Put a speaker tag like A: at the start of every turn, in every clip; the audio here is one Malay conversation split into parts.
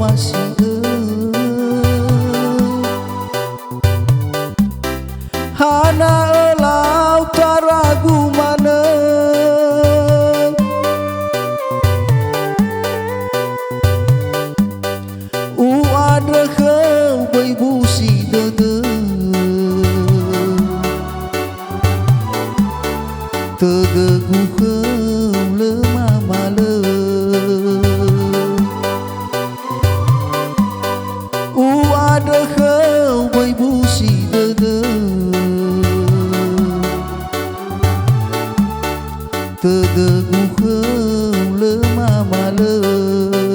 A: masih hana elau taragu mana ada kau bai busi dede tegegu kau lemah malam ada kau bai busi dede tegegu kau lemah malam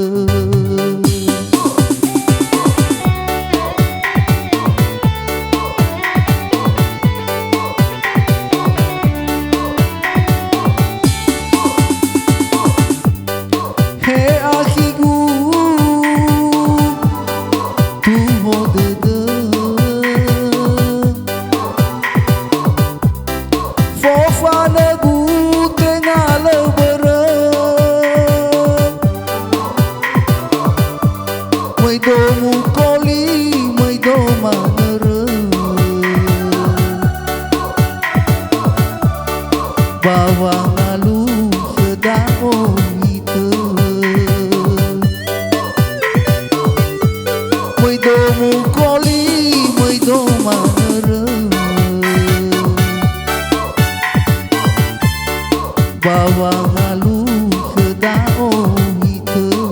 A: bawang alu sedang itu mới đồ mù có lý mới đồ mà nơ bawang alu sedang itu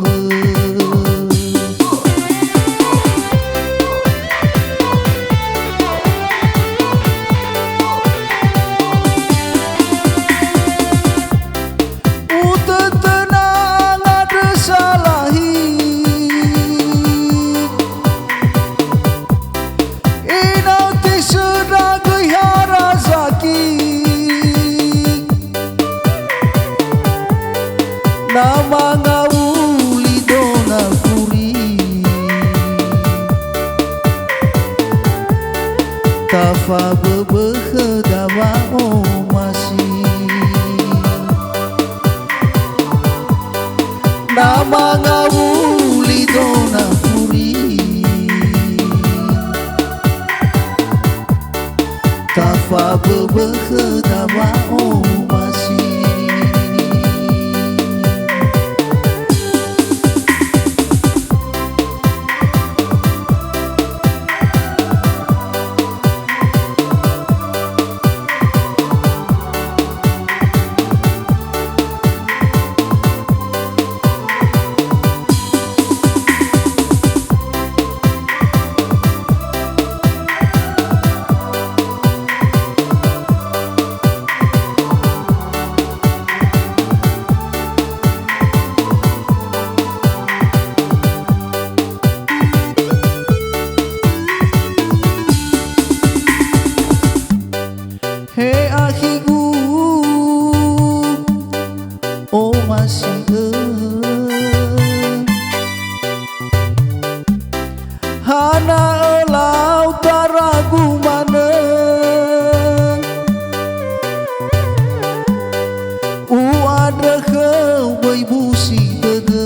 A: nama ngawuli dona puri tafa bebeke dawa o masih nama ngawuli dona puri tafa bebeke dawa o masih hana elau taragu mana ada kau bai busi dede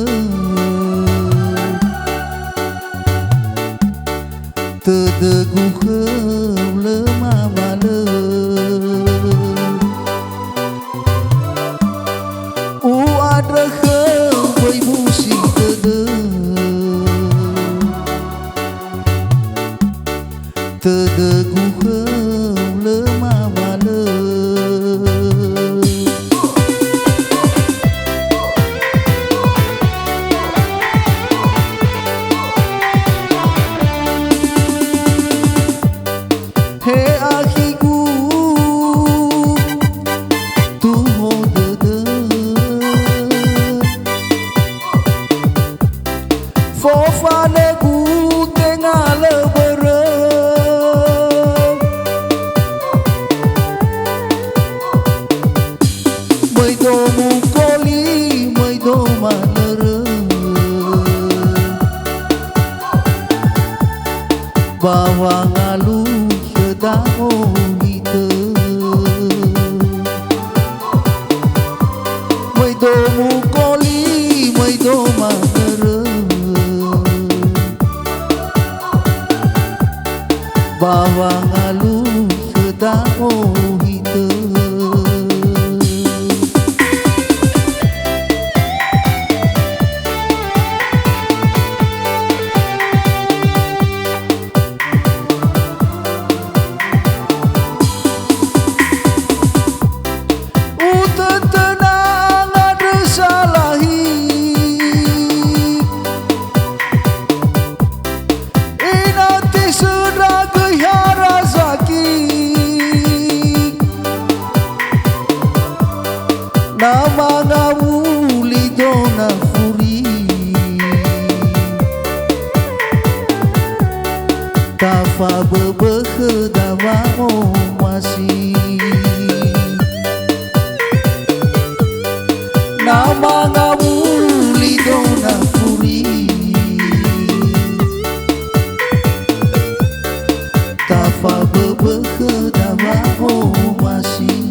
A: tegegu kau lemah malam ada kau bai busi dede tegegu kau lemah malam he akiku tuho dede fofane ku tengah lebere mu koli mai do manere bawang alu sedang itu mai do mu koli mai do manere bawang halus sedang hitam. Nama ngawuli dona furi Tafa bebeke dawa o masih Nama ngawuli dona furi Tafa bebeke dawa o masih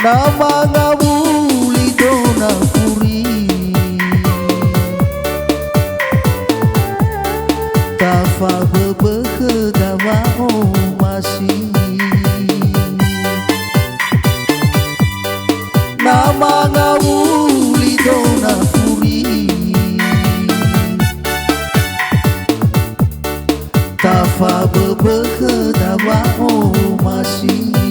A: Nama ngawuli dona furi Tafa bebeke dawa o masih Nama ngawuli dona furi Tafa bebeke dawa o masih